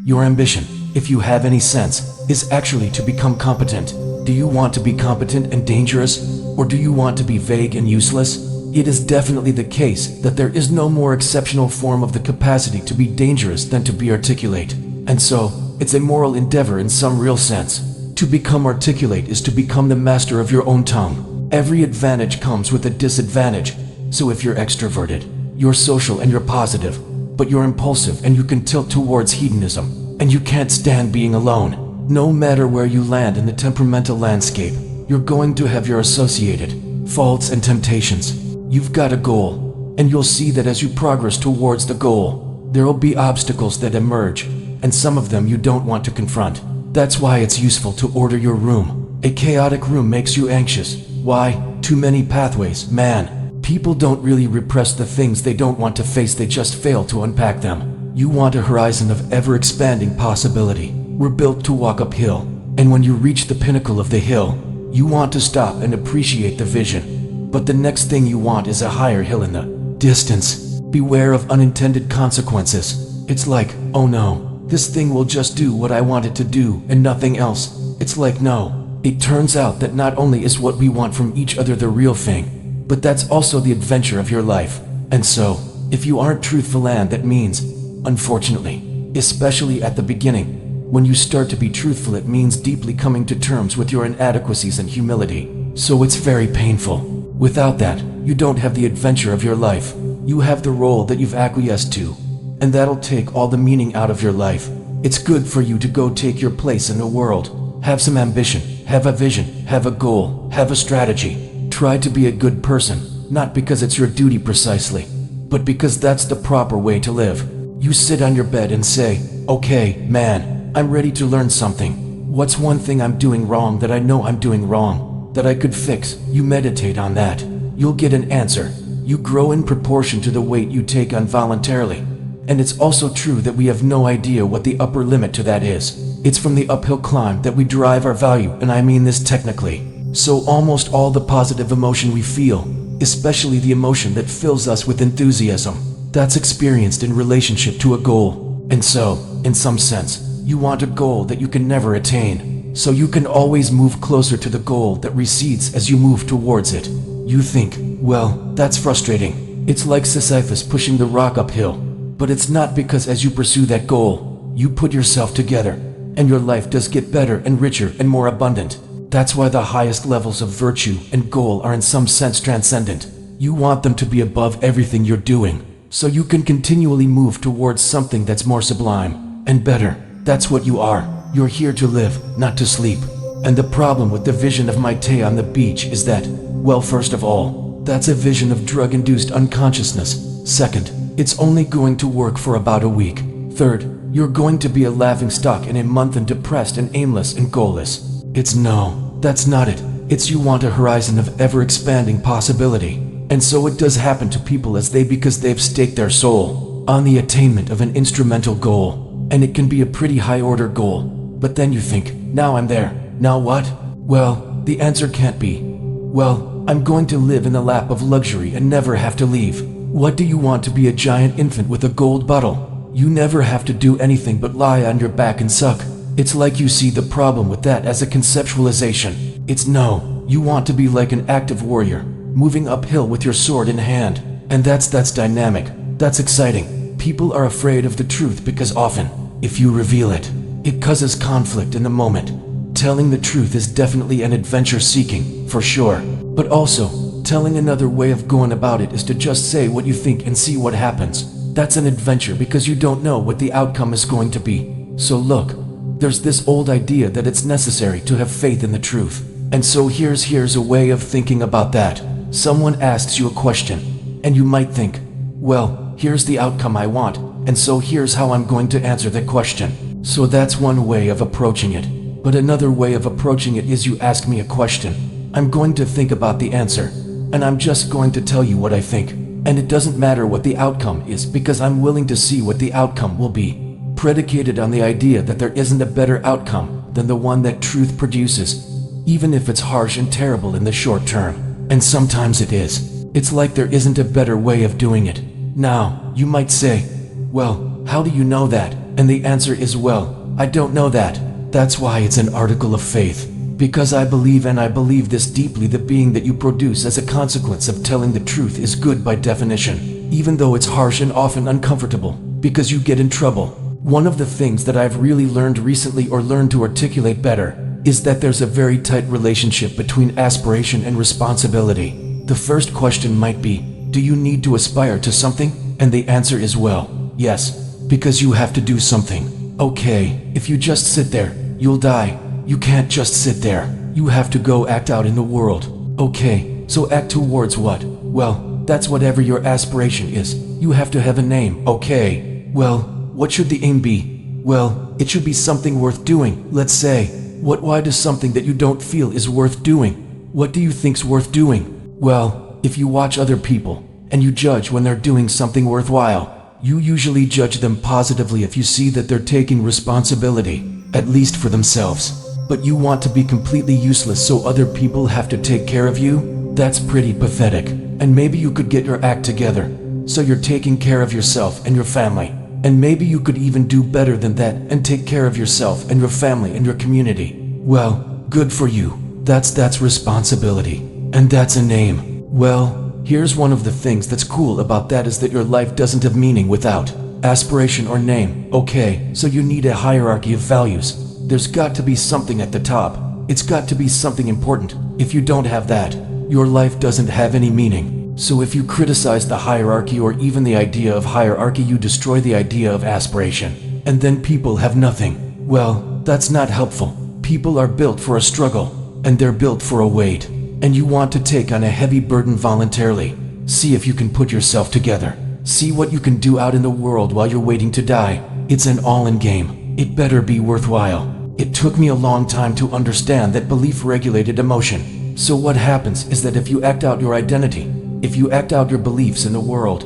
Your ambition, if you have any sense, is actually to become competent. Do you want to be competent and dangerous, or do you want to be vague and useless? It is definitely the case that there is no more exceptional form of the capacity to be dangerous than to be articulate. And so, it's a moral endeavor in some real sense. To become articulate is to become the master of your own tongue. Every advantage comes with a disadvantage. So if you're extroverted, you're social and you're positive, but you're impulsive and you can tilt towards hedonism, and you can't stand being alone. No matter where you land in the temperamental landscape, you're going to have your associated faults and temptations. You've got a goal, and you'll see that as you progress towards the goal, there'll be obstacles that emerge, and some of them you don't want to confront. That's why it's useful to order your room. A chaotic room makes you anxious. Why? Too many pathways, man. People don't really repress the things they don't want to face, they just fail to unpack them. You want a horizon of ever-expanding possibility. We're built to walk uphill, and when you reach the pinnacle of the hill, you want to stop and appreciate the vision. But the next thing you want is a higher hill in the distance. Beware of unintended consequences. It's like, oh no, this thing will just do what I want it to do and nothing else. It's like, no. It turns out that not only is what we want from each other the real thing, but that's also the adventure of your life. And so, if you aren't truthful, and that means, unfortunately, especially at the beginning, when you start to be truthful, it means deeply coming to terms with your inadequacies and humility. So it's very painful. Without that, you don't have the adventure of your life. You have the role that you've acquiesced to, and that'll take all the meaning out of your life. It's good for you to go take your place in the world. Have some ambition, have a vision, have a goal, have a strategy. Try to be a good person, not because it's your duty precisely, but because that's the proper way to live. You sit on your bed and say, okay, man, I'm ready to learn something. What's one thing I'm doing wrong that I know I'm doing wrong, that I could fix? You meditate on that. You'll get an answer. You grow in proportion to the weight you take on voluntarily. And it's also true that we have no idea what the upper limit to that is. It's from the uphill climb that we derive our value, and I mean this technically. So almost all the positive emotion we feel, especially the emotion that fills us with enthusiasm, that's experienced in relationship to a goal. And so, in some sense, you want a goal that you can never attain, so you can always move closer to the goal that recedes as you move towards it. You think, well, that's frustrating. It's like Sisyphus pushing the rock uphill. But it's not, because as you pursue that goal, you put yourself together, and your life does get better and richer and more abundant. That's why the highest levels of virtue and goal are in some sense transcendent. You want them to be above everything you're doing, so you can continually move towards something that's more sublime and better. That's what you are. You're here to live, not to sleep. And the problem with the vision of Maite on the beach is that, well, first of all, that's a vision of drug-induced unconsciousness. Second, it's only going to work for about a week. Third, you're going to be a laughingstock in a month and depressed and aimless and goalless. It's no, that's not it. It's you want a horizon of ever-expanding possibility. And so it does happen to people because they've staked their soul on the attainment of an instrumental goal. And it can be a pretty high-order goal. But then you think, now I'm there. Now what? Well, the answer can't be, well, I'm going to live in the lap of luxury and never have to leave. What do you want? To be a giant infant with a gold bottle? You never have to do anything but lie on your back and suck. It's like you see the problem with that as a conceptualization. It's no, you want to be like an active warrior, moving uphill with your sword in hand. And that's dynamic, that's exciting. People are afraid of the truth because often, if you reveal it, it causes conflict in the moment. Telling the truth is definitely an adventure seeking, for sure. But also, telling another way of going about it is to just say what you think and see what happens. That's an adventure because you don't know what the outcome is going to be. So look, there's this old idea that it's necessary to have faith in the truth. And so here's a way of thinking about that. Someone asks you a question, and you might think, well, here's the outcome I want, and so here's how I'm going to answer the question. So that's one way of approaching it. But another way of approaching it is you ask me a question. I'm going to think about the answer, and I'm just going to tell you what I think. And it doesn't matter what the outcome is because I'm willing to see what the outcome will be, predicated on the idea that there isn't a better outcome than the one that truth produces, even if it's harsh and terrible in the short term. And sometimes it is. It's like there isn't a better way of doing it. Now, you might say, well, how do you know that? And the answer is, well, I don't know that. That's why it's an article of faith. Because I believe, and I believe this deeply, the being that you produce as a consequence of telling the truth is good by definition, even though it's harsh and often uncomfortable, because you get in trouble. One of the things that I've really learned recently, or learned to articulate better, is that there's a very tight relationship between aspiration and responsibility. The first question might be, do you need to aspire to something? And the answer is, well, yes, because you have to do something. Okay, if you just sit there, you'll die. You can't just sit there. You have to go act out in the world. Okay, so act towards what? Well, that's whatever your aspiration is. You have to have a name. Okay, well, what should the aim be? Well, it should be something worth doing. Let's say, why does something that you don't feel is worth doing? What do you think's worth doing? Well, if you watch other people, and you judge when they're doing something worthwhile, you usually judge them positively if you see that they're taking responsibility, at least for themselves. But you want to be completely useless so other people have to take care of you? That's pretty pathetic. And maybe you could get your act together, so you're taking care of yourself and your family. And maybe you could even do better than that and take care of yourself and your family and your community. Well, good for you. That's responsibility. And that's a name. Well, here's one of the things that's cool about that is that your life doesn't have meaning without aspiration or name. Okay, so you need a hierarchy of values. There's got to be something at the top. It's got to be something important. If you don't have that, your life doesn't have any meaning. So if you criticize the hierarchy or even the idea of hierarchy, you destroy the idea of aspiration. And then people have nothing. Well, that's not helpful. People are built for a struggle, and they're built for a weight. And you want to take on a heavy burden voluntarily. See if you can put yourself together. See what you can do out in the world while you're waiting to die. It's an all-in game. It better be worthwhile. It took me a long time to understand that belief regulated emotion. So what happens is that if you act out your identity, if you act out your beliefs in the world,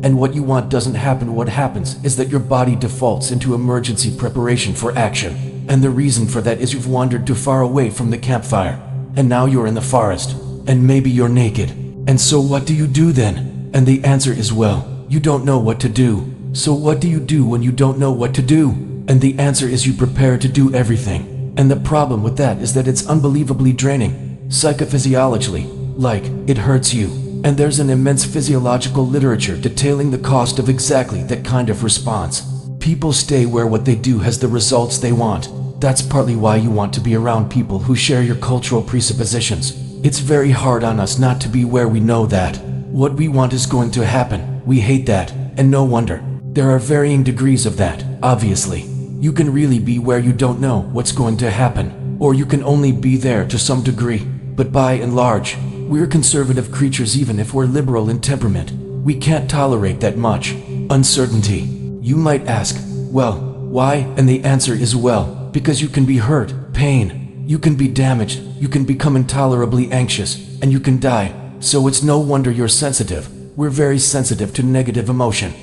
and what you want doesn't happen, what happens is that your body defaults into emergency preparation for action. And the reason for that is you've wandered too far away from the campfire, and now you're in the forest, and maybe you're naked. And so what do you do then? And the answer is, well, you don't know what to do. So what do you do when you don't know what to do? And the answer is you prepare to do everything. And the problem with that is that it's unbelievably draining, psychophysiologically, like, it hurts you. And there's an immense physiological literature detailing the cost of exactly that kind of response. People stay where what they do has the results they want. That's partly why you want to be around people who share your cultural presuppositions. It's very hard on us not to be where we know that what we want is going to happen. We hate that, and no wonder. There are varying degrees of that, obviously. You can really be where you don't know what's going to happen, or you can only be there to some degree. But by and large, we're conservative creatures. Even if we're liberal in temperament, we can't tolerate that much uncertainty. You might ask, well, why? And the answer is, well, because you can be hurt, pain, you can be damaged, you can become intolerably anxious, and you can die. So it's no wonder you're sensitive. We're very sensitive to negative emotion.